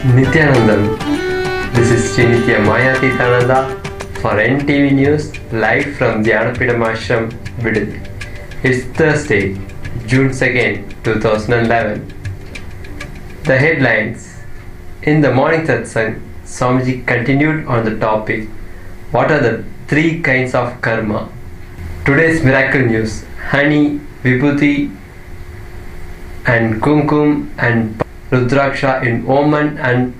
Nithyanandam. This is Nithyananda for NTV News, live from the Paramashivam, Vibhuti. It's Thursday, June 2nd, 2011. The headlines. In the morning satsang, Swamiji continued on the topic, what are the three kinds of karma? Today's miracle news, honey, vibhuti and kumkum and rudraksha in Oman and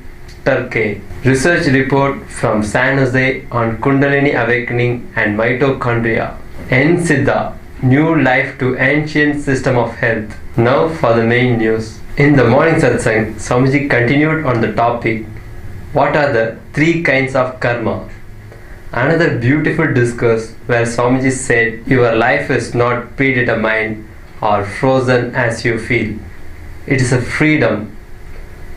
Turkey. Research report from San Jose on kundalini awakening and mitochondria. eNSiddha, new life to ancient system of health. Now for the main news. In the morning satsang, Swamiji continued on the topic, what are the three kinds of karma? Another beautiful discourse where Swamiji said, your life is not predetermined or frozen as you feel. It is a freedom.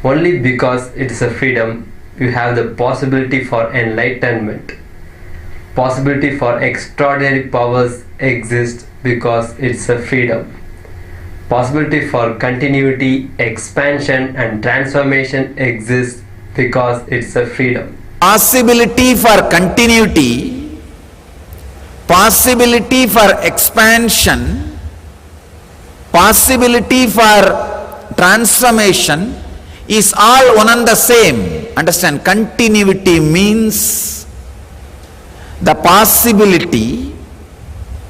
Only because it is a freedom, you have the possibility for enlightenment. Possibility for extraordinary powers exist because it's a freedom. Possibility for continuity, expansion and transformation exists because it's a freedom. Possibility for continuity, possibility for expansion, possibility for transformation is all one and the same. Understand, continuity means the possibility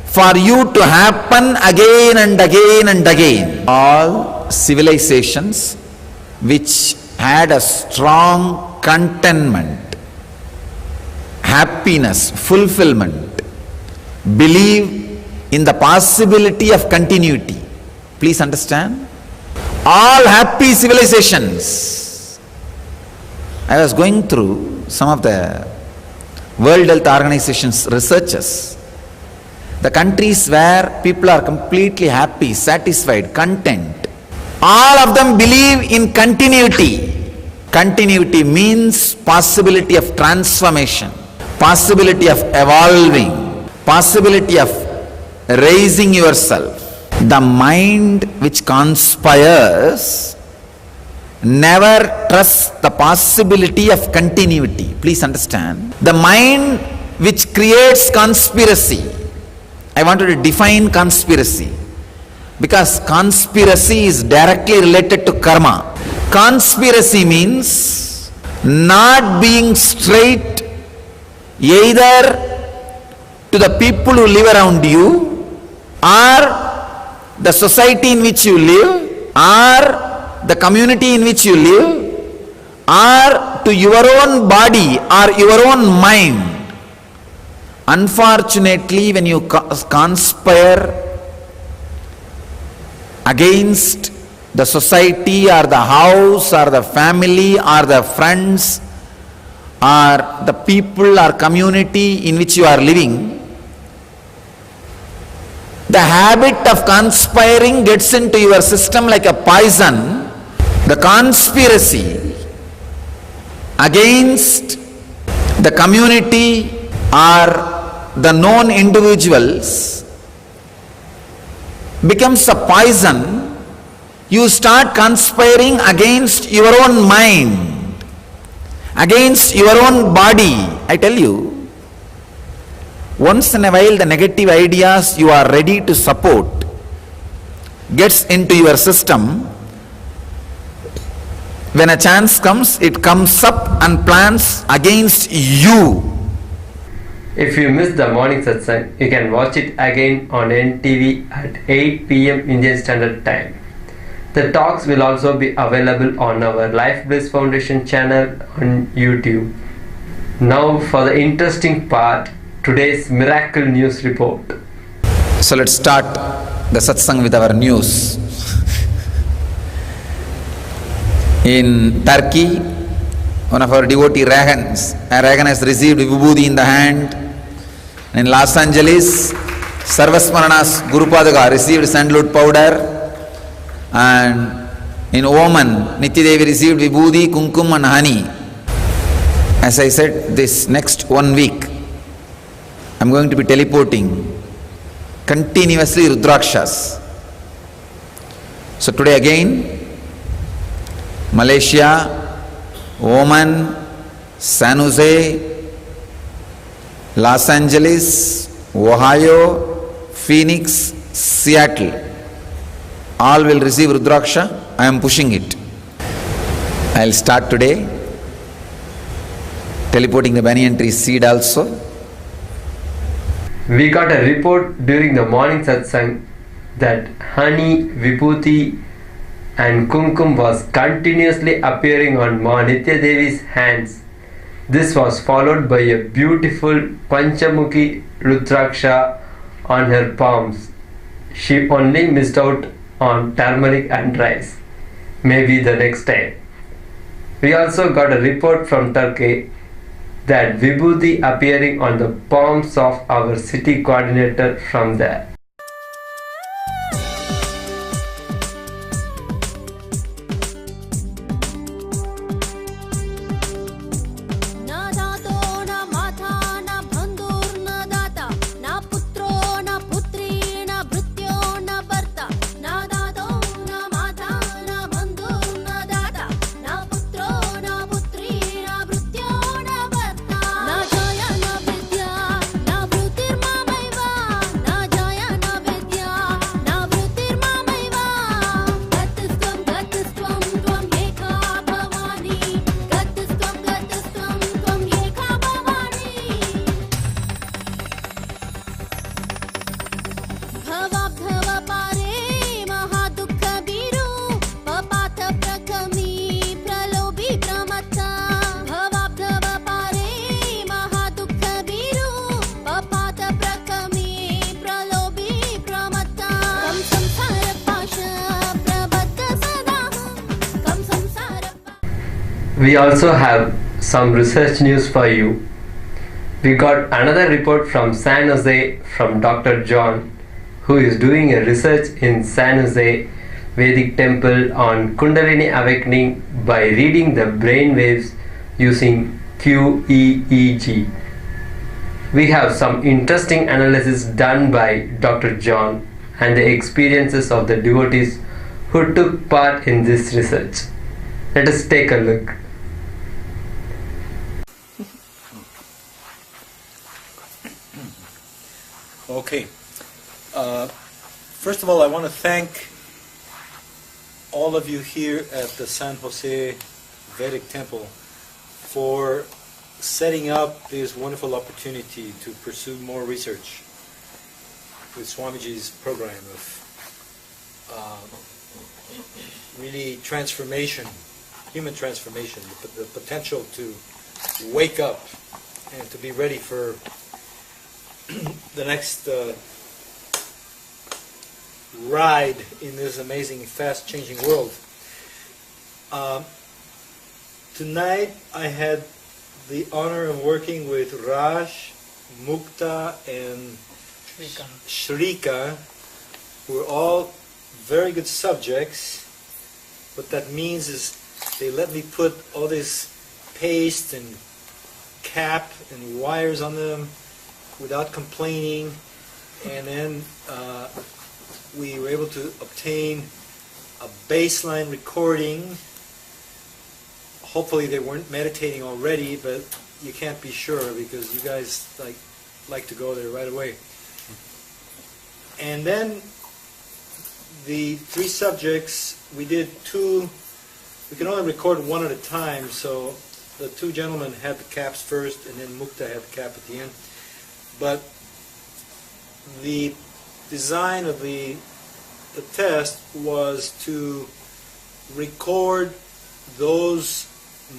for you to happen again and again and again. All civilizations which had a strong contentment, happiness, fulfillment, believe in the possibility of continuity. Please understand. All happy civilizations. I was going through some of the World Health Organization's researches. The countries where people are completely happy, satisfied, content, all of them believe in continuity. Continuity means possibility of transformation, possibility of evolving, possibility of raising yourself. The mind which conspires never trusts the possibility of continuity. Please understand. The mind which creates conspiracy. I wanted to define conspiracy because conspiracy is directly related to karma. Conspiracy means not being straight either to the people who live around you or the society in which you live or the community in which you live or to your own body or your own mind. Unfortunately, when you conspire against the society or the house or the family or the friends or the people or community in which you are living, the habit of conspiring gets into your system like a poison. The conspiracy against the community or the known individuals becomes a poison. You start conspiring against your own mind, against your own body. I tell you, once in a while the negative ideas you are ready to support gets into your system. When a chance comes, it comes up and plans against you. If you missed the morning satsang, you can watch it again on NTV at 8 p.m. Indian Standard Time. The talks will also be available on our Life Bliss Foundation channel on YouTube. Now for the interesting part, today's miracle news report. So let's start the satsang with our news. In Turkey, one of our devotee Reagan has received vibhuti in the hand. In Los Angeles, Sarvasmarana's Guru Padaga received sandalwood powder. And in Oman, Nityadevi received vibhuti, kumkum and honey. As I said, this next 1 week, I'm going to be teleporting continuously rudrakshas. So today again, Malaysia, Oman, San Jose, Los Angeles, Ohio, Phoenix, Seattle. All will receive rudraksha. I am pushing it. I will start today. Teleporting the banyan tree seed also. We got a report during the morning satsang that honey, vibhuti and kumkum was continuously appearing on Ma Nithya Devi's hands. This was followed by a beautiful panchamukhi rudraksha on her palms. She only missed out on turmeric and rice. Maybe the next time. We also got a report from Turkey that vibhuti appearing on the palms of our city coordinator from there. We also have some research news for you. We got another report from San Jose from Dr. John, who is doing a research in San Jose Vedic temple on kundalini awakening by reading the brain waves using QEEG. We have some interesting analysis done by Dr. John and the experiences of the devotees who took part in this research. Let us take a look. Okay. First of all, I want to thank all of you here at the San Jose Vedic Temple for setting up this wonderful opportunity to pursue more research with Swamiji's program of really transformation, human transformation, the potential to wake up and to be ready for the next ride in this amazing, fast-changing world. Tonight I had the honor of working with Raj, Mukta, and Shrika, who are all very good subjects. What that means is they let me put all this paste and cap and wires on them without complaining, and then we were able to obtain a baseline recording. Hopefully they weren't meditating already, but you can't be sure because you guys like to go there right away. And then the three subjects, we did two. We can only record one at a time, so the two gentlemen had the caps first, and then Mukta had the cap at the end. But the design of the test was to record those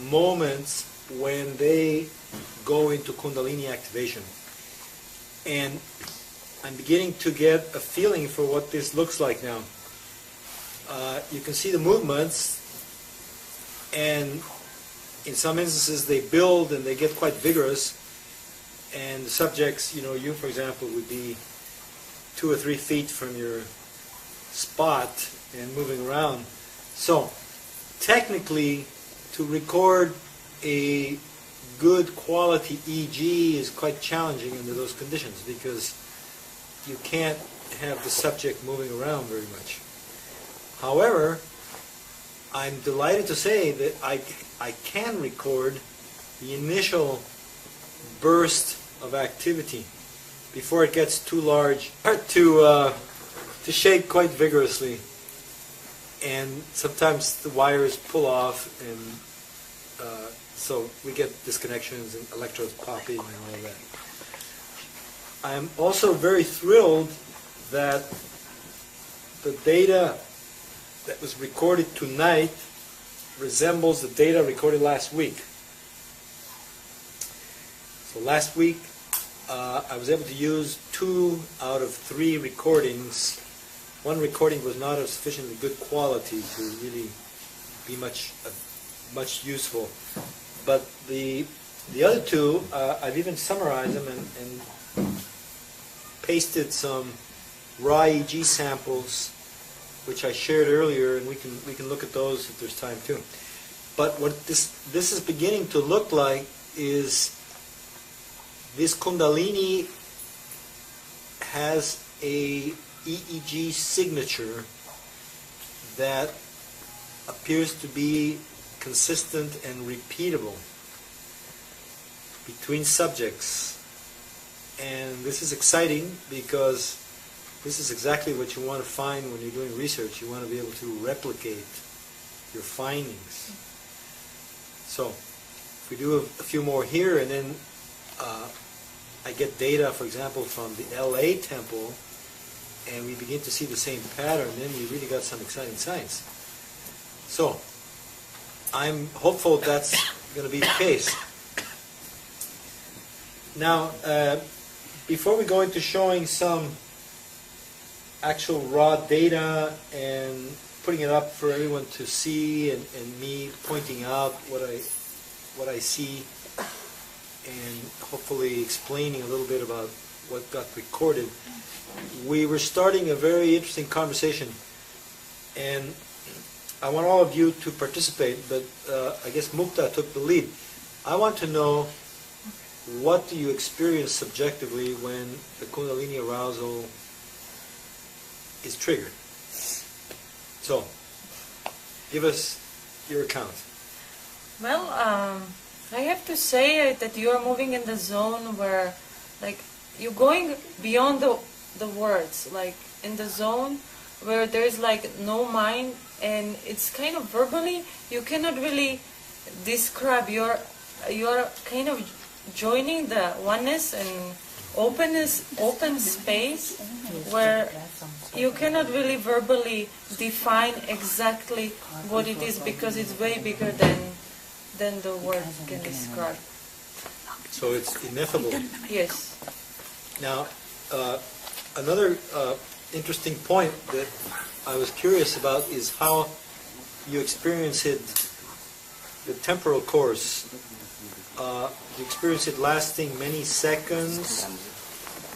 moments when they go into Kundalini activation. And I'm beginning to get a feeling for what this looks like now. You can see the movements, and in some instances they build and they get quite vigorous. And the subjects, you for example, would be 2 or 3 feet from your spot and moving around. So, technically, to record a good quality EG is quite challenging under those conditions because you can't have the subject moving around very much. However, I'm delighted to say that I can record the initial burst of activity before it gets too large to shake quite vigorously, and sometimes the wires pull off, and so we get disconnections and electrodes popping and all that. I'm also very thrilled that the data that was recorded tonight resembles the data recorded last week. So last week I was able to use 2 out of 3 recordings. One recording was not of sufficiently good quality to really be much useful, but the other 2 I've even summarized them and pasted some raw EEG samples, which I shared earlier, and we can look at those if there's time too. But what this is beginning to look like is this kundalini has a EEG signature that appears to be consistent and repeatable between subjects. And this is exciting because this is exactly what you want to find when you're doing research. You want to be able to replicate your findings. So, if we do a few more here, and then I get data, for example, from the LA temple, and we begin to see the same pattern, then we really got some exciting science. So, I'm hopeful that's going to be the case. Now, before we go into showing some actual raw data and putting it up for everyone to see, and me pointing out what I see, and hopefully explaining a little bit about what got recorded, we were starting a very interesting conversation, and I want all of you to participate, but I guess Mukta took the lead. I want to know, what do you experience subjectively when the kundalini arousal is triggered? So, give us your account. Well, I have to say that you are moving in the zone where, like, you're going beyond the words, like in the zone where there's like no mind, and it's kind of verbally, you cannot really describe. You're kind of joining the oneness and open space where you cannot really verbally define exactly what it is, because it's way bigger than the word can describe. So it's ineffable. Yes. Now, another interesting point that I was curious about is how you experience it, the temporal course. Do you experience it lasting many seconds,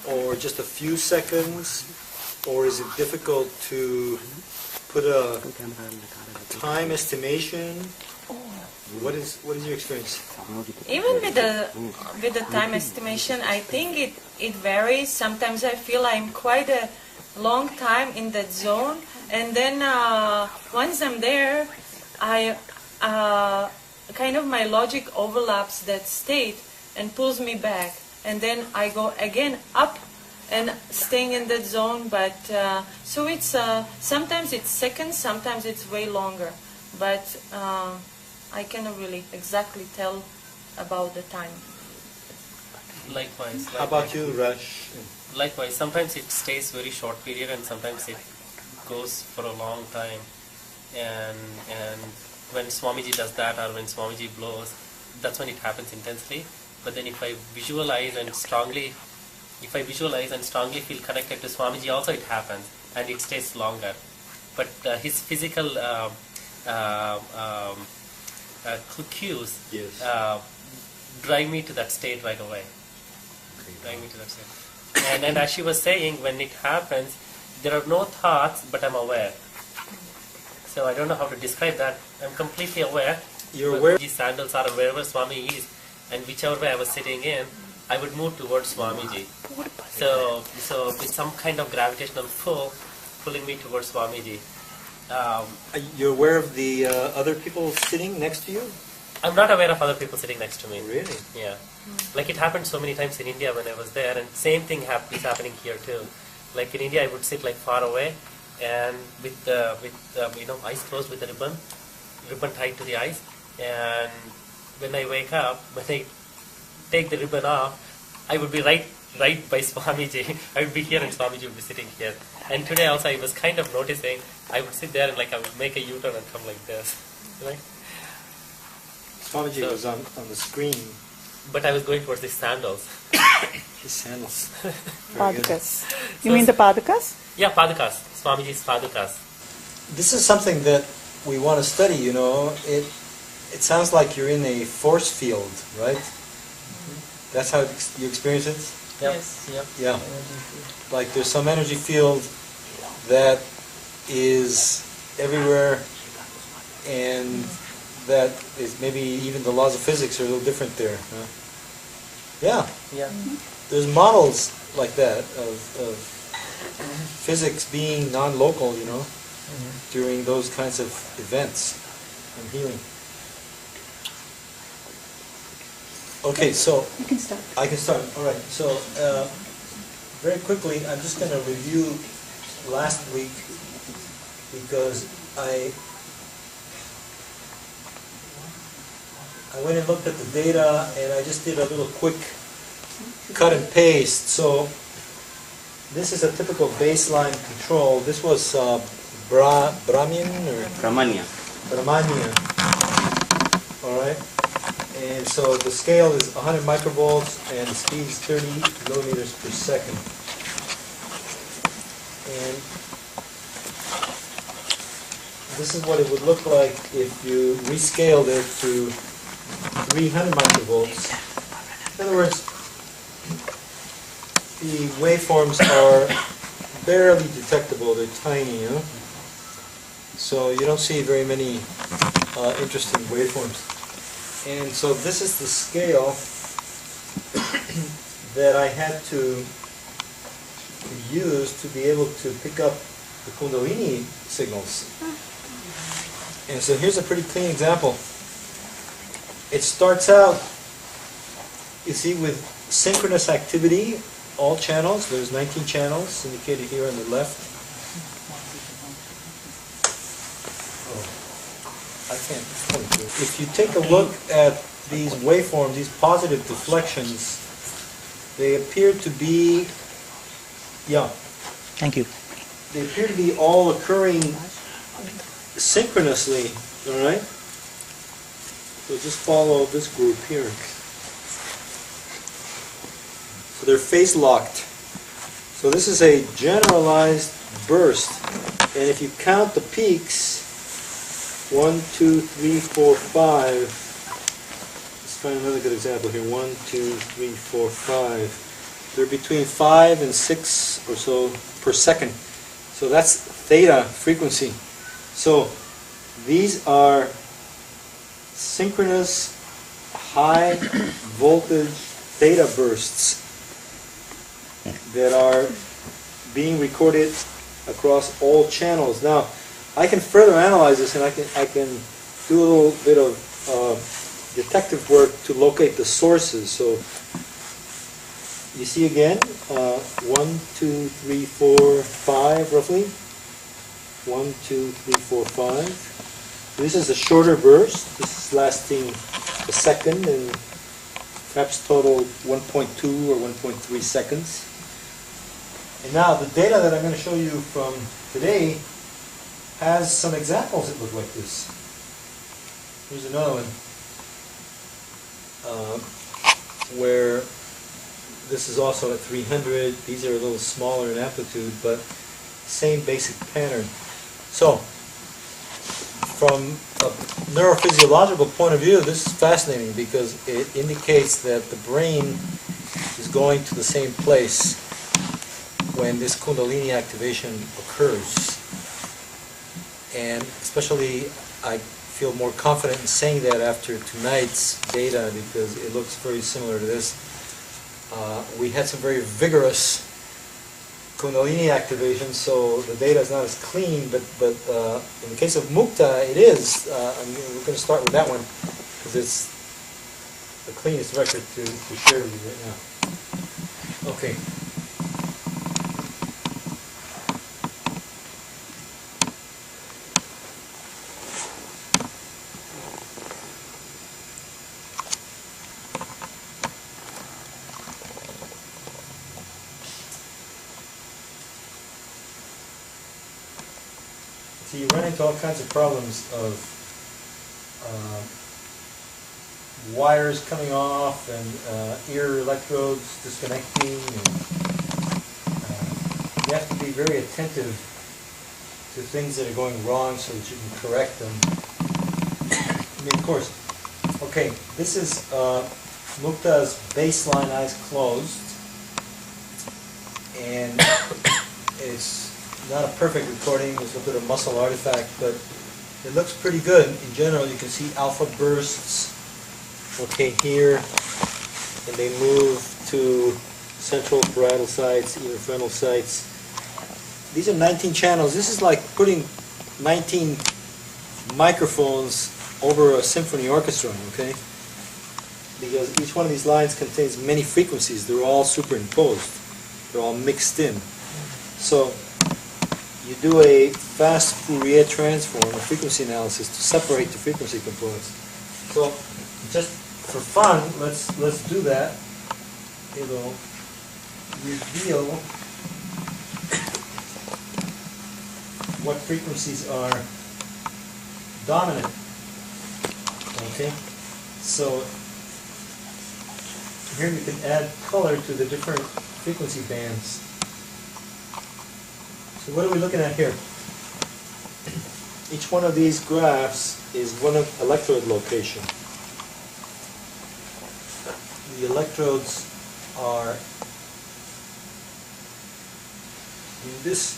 or just a few seconds, or is it difficult to put a time estimation? What is your experience? Even with the time estimation, I think it varies. Sometimes I feel I'm quite a long time in that zone, and then once I'm there, I kind of my logic overlaps that state and pulls me back, and then I go again up and staying in that zone. But so it's sometimes it's seconds, sometimes it's way longer, but I cannot really exactly tell about the time. Likewise. How about you, Rush? Likewise, sometimes it stays very short period, and sometimes it goes for a long time. And when Swamiji does that, or when Swamiji blows, that's when it happens intensely. But then if I visualize and strongly feel connected to Swamiji, also it happens, and it stays longer. But his physical cues Yes. drive me to that state right away. Drive me to that state. And as she was saying, when it happens, there are no thoughts, but I'm aware. So I don't know how to describe that. I'm completely aware. You're aware? These sandals are wherever Swami is, and whichever way I was sitting in, I would move towards Swamiji. So with some kind of gravitational pull pulling me towards Swamiji. Are you aware of the other people sitting next to you? I'm not aware of other people sitting next to me. Really? Yeah. Like it happened so many times in India when I was there, and same thing is happening here too. Like in India, I would sit like far away, and with eyes closed with a ribbon tied to the eyes. And when I wake up, when I take the ribbon off, I would be right by Swamiji. I would be here, and Swamiji would be sitting here. And today also, I was kind of noticing I would sit there and like I would make a U-turn and come like this, right? Swamiji was on the screen. But I was going towards the sandals. His sandals. Padakas. You mean the padakas? Yeah, padakas. Swamiji's padakas. This is something that we want to study, you know. It sounds like you're in a force field, right? That's how you experience it? Yep. Yes. Yep. Yeah. Like there's some energy field that is everywhere, and that is maybe even the laws of physics are a little different there. Huh? Yeah. Yeah. There's models like that of physics being non-local, you know, during those kinds of events and healing. Okay, so You can start. I can start. All right. So very quickly, I'm just going to review last week because I went and looked at the data and I just did a little quick cut and paste. So this is a typical baseline control. This was Brahmin or Brahmanya. Brahmanya. All right. And so the scale is 100 microvolts and the speed is 30 millimeters per second. And this is what it would look like if you rescaled it to 300 microvolts. In other words, the waveforms are barely detectable. They're tiny, you know? So you don't see very many interesting waveforms. And so this is the scale that I had to use to be able to pick up the kundalini signals. And so here's a pretty clean example. It starts out, you see, with synchronous activity, all channels. There's 19 channels indicated here on the left. I can't point to it. If you take a look at these waveforms, these positive deflections, they appear to be, Thank you. they appear to be all occurring synchronously, all right? So just follow this group here. So they're phase locked. So this is a generalized burst. And if you count the peaks, 1, 2, 3, 4, 5. Let's find another good example here. 1, 2, 3, 4, 5. They're between 5 and 6 or so per second. So that's theta frequency. So these are synchronous high voltage theta bursts that are being recorded across all channels. Now, I can further analyze this, and I can do a little bit of detective work to locate the sources. So you see again, 1, 2, 3, 4, 5 roughly. 1, 2, 3, 4, 5. This is a shorter burst. This is lasting a second and perhaps total 1.2 or 1.3 seconds. And now the data that I'm going to show you from today has some examples that look like this. Here's another one where this is also at 300. These are a little smaller in amplitude, but same basic pattern. So, from a neurophysiological point of view, this is fascinating because it indicates that the brain is going to the same place when this kundalini activation occurs. And especially, I feel more confident in saying that after tonight's data because it looks very similar to this. We had some very vigorous kundalini activation, so the data is not as clean, but in the case of mukta, it is. We're going to start with that one, because it's the cleanest record to share with you right now. Okay. So you run into all kinds of problems of wires coming off and ear electrodes disconnecting, and you have to be very attentive to things that are going wrong so that you can correct them. I mean, of course. Okay, this is Mukta's baseline, eyes closed, and it's not a perfect recording. There's a bit of muscle artifact, but it looks pretty good. In general, you can see alpha bursts, okay, here, and they move to central parietal sites, even frontal sites. These are 19 channels. This is like putting 19 microphones over a symphony orchestra, okay? Because each one of these lines contains many frequencies. They're all superimposed. They're all mixed in. So you do a fast Fourier transform, a frequency analysis, to separate the frequency components. So just for fun, let's do that. It'll reveal what frequencies are dominant. Okay? So here you can add color to the different frequency bands. So what are we looking at here? Each one of these graphs is one electrode location. The electrodes are in this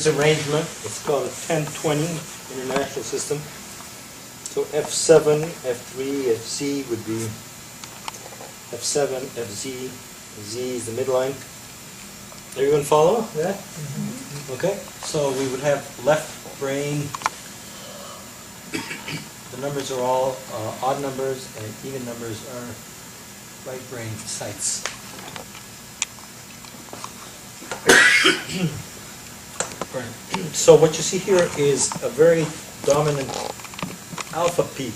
arrangement. It's called a 10-20 international system. So F7, F3, Fc would be F7, Fz, Z is the midline. Everyone follow that? Mm-hmm. Okay, so we would have left brain. The numbers are all odd numbers, and even numbers are right brain sites. So what you see here is a very dominant alpha peak,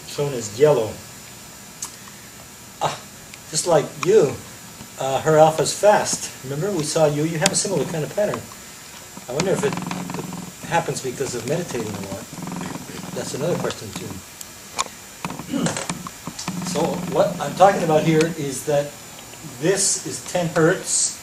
shown as yellow. Just like you, her alpha is fast. Remember, we saw you have a similar kind of pattern. I wonder if it happens because of meditating a lot. That's another question too. So what I'm talking about here is that this is 10 hertz.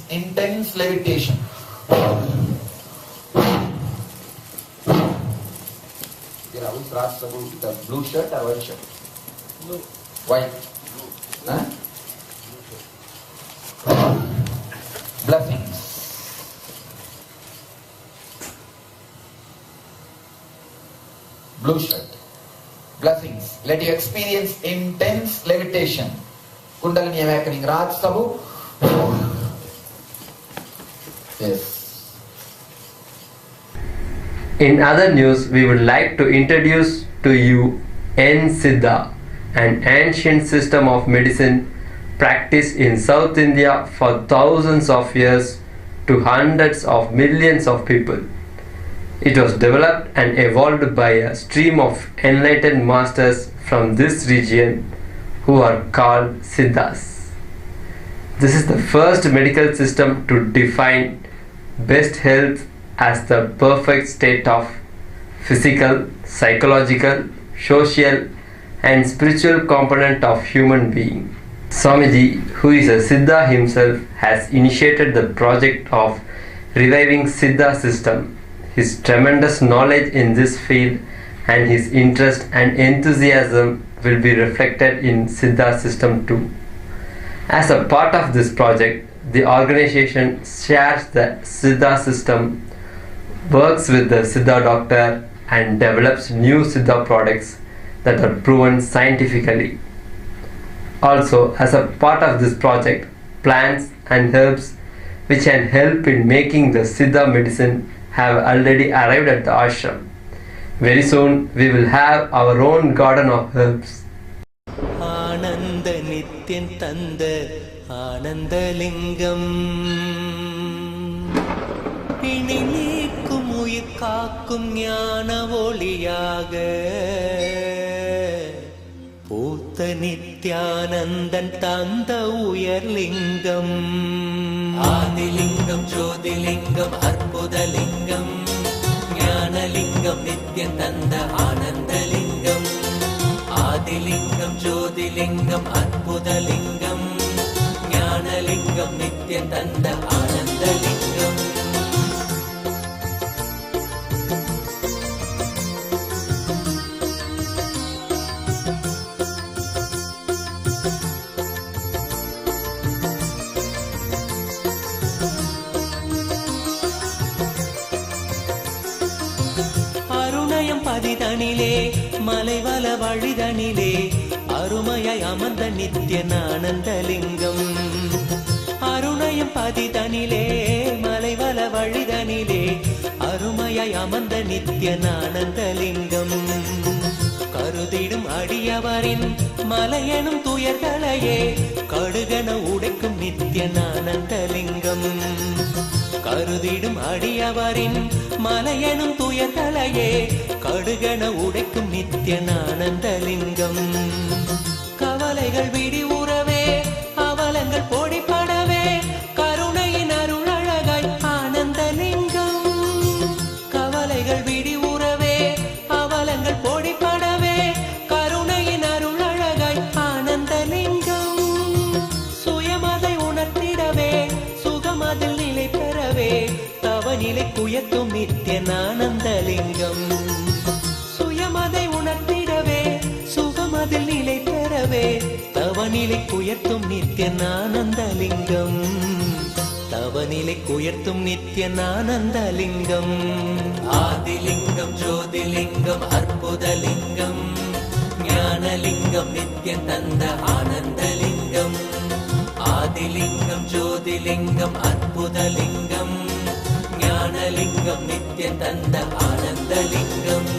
Intense levitation. The blue shirt or white shirt? Blue. White. Huh? Blessings. Blue shirt. Blessings. Let you experience intense levitation. Kundalini awakening. Raj Sabu. Yes. In other news, we would like to introduce to you eNSiddha, an ancient system of medicine practiced in South India for thousands of years to hundreds of millions of people. It was developed and evolved by a stream of enlightened masters from this region who are called Siddhas. This is the first medical system to define best health as the perfect state of physical, psychological, social and spiritual component of human being. Swamiji, who is a Siddha himself, has initiated the project of reviving Siddha system. His tremendous knowledge in this field and his interest and enthusiasm will be reflected in Siddha system too. As a part of this project, the organization shares the Siddha system, works with the Siddha doctor and develops new Siddha products that are proven scientifically. Also, as a part of this project, plants and herbs which can help in making the Siddha medicine have already arrived at the ashram. Very soon we will have our own garden of herbs. ஆனந்த நித்யன் தந்த ஆனந்தலிங்கம் இனி நீக்கும் உயிர் காக்கும் ஞான ஒளியாக பூத்த நித்யானந்தன் தந்த உயர்லிங்கம் ஆதிலிங்கம் ஜோதிலிங்கம் அற்புதலிங்கம் ஞானலிங்கம் நித்யன் தந்த ஆனந்தலிங்கம் ஆதிலிங்கம் ஜோதிலிங்கம் அற்புதலிங்கம் ஞானலிங்கம் நித்யன் தந்த ஆனந்தலிங்கம் பதிதனிலே மலைவல வழிதனிலே அருமையாய் அமர்ந்த நித்யன் ஆனந்தலிங்கம் அருணயம் பதிதனிலே மலைவல வழிதனிலே அருமையாய் அமர்ந்த நித்யன் ஆனந்தலிங்கம் கருதிடும் அடியவரின் மலையெனும் துயர்களையே கடுகன உடைக்கும் நித்யன் ஆனந்தலிங்கம் கருதிடும் அடியவரின் மலையெனும் துயர்களையே கடுகன உடைக்கும் நித்யன் ஆனந்தலிங்கம் கவலைகள் விடி உறவே அவலங்கள் பொடிப்படவே கருணையின் அருளழகாய் ஆனந்தலிங்கம் கவலைகள் விடி உறவே அவலங்கள் பொடிப்படவே கருணையின் அருளழகாய் ஆனந்தலிங்கம் சுயமதை உணர்த்திடவே சுகமதில் நிலை பெறவே தவநிலை குயத்தும் நித்யன் ஆனந்தலிங்கம் சுயமதை உணர்த்திடவே சுகமதில் நிலை பெறவே தவநிலை குயத்தும் நித்யன் ஆனந்தலிங்கம் தவநிலை குயர்த்தும் நித்யன் ஆனந்தலிங்கம் ஆதிலிங்கம் ஜோதிலிங்கம் அற்புதலிங்கம் ஞானலிங்கம் நித்யன் தந்த ஆனந்தலிங்கம் ஆதிலிங்கம் ஜோதிலிங்கம் அற்புதலிங்கம் ஞானலிங்கம் நித்யன் தந்த ஆனந்தலிங்கம்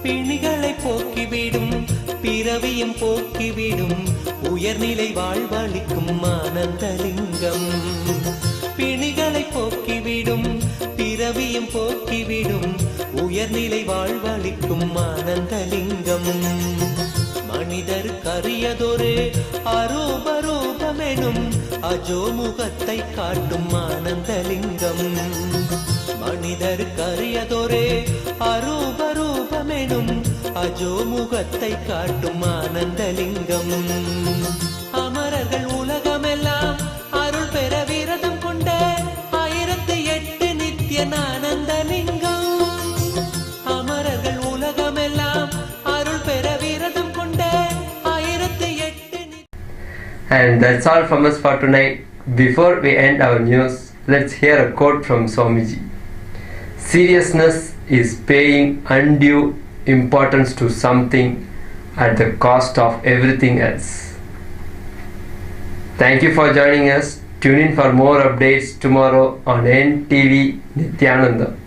பிணிகளை போக்கிவிடும் பிறவியும் போக்கிவிடும் உயர்நிலை வாழ்வளிக்கும் ஆனந்தலிங்கம் பிணிகளை போக்கிவிடும் பிறவியும் போக்கிவிடும் உயர்நிலை வாழ்வளிக்கும் ஆனந்தலிங்கம் மனிதர் கரியதொரு அரூபரூபமெனும் அஜோமுகத்தை காட்டும் ஆனந்தலிங்கம் மனிதர் கரியதொரு அரூபரூபமெனும் அஜோமுகத்தை காட்டும் ஆனந்தலிங்கம் அமரர்கள் உலகமெல்லாம் அருள் பெற விரதம் கொண்ட 1008 நித்யன் ஆனந்தலிங்கம் அமரர்கள் உலகமெல்லாம் அருள் பெற விரதம் கொண்ட 1008. And that's all from us for tonight. Before we end our news, let's hear a quote from Swamiji. Seriousness is paying undue importance to something at the cost of everything else. Thank you for joining us. Tune in for more updates tomorrow on NTV Nithyananda.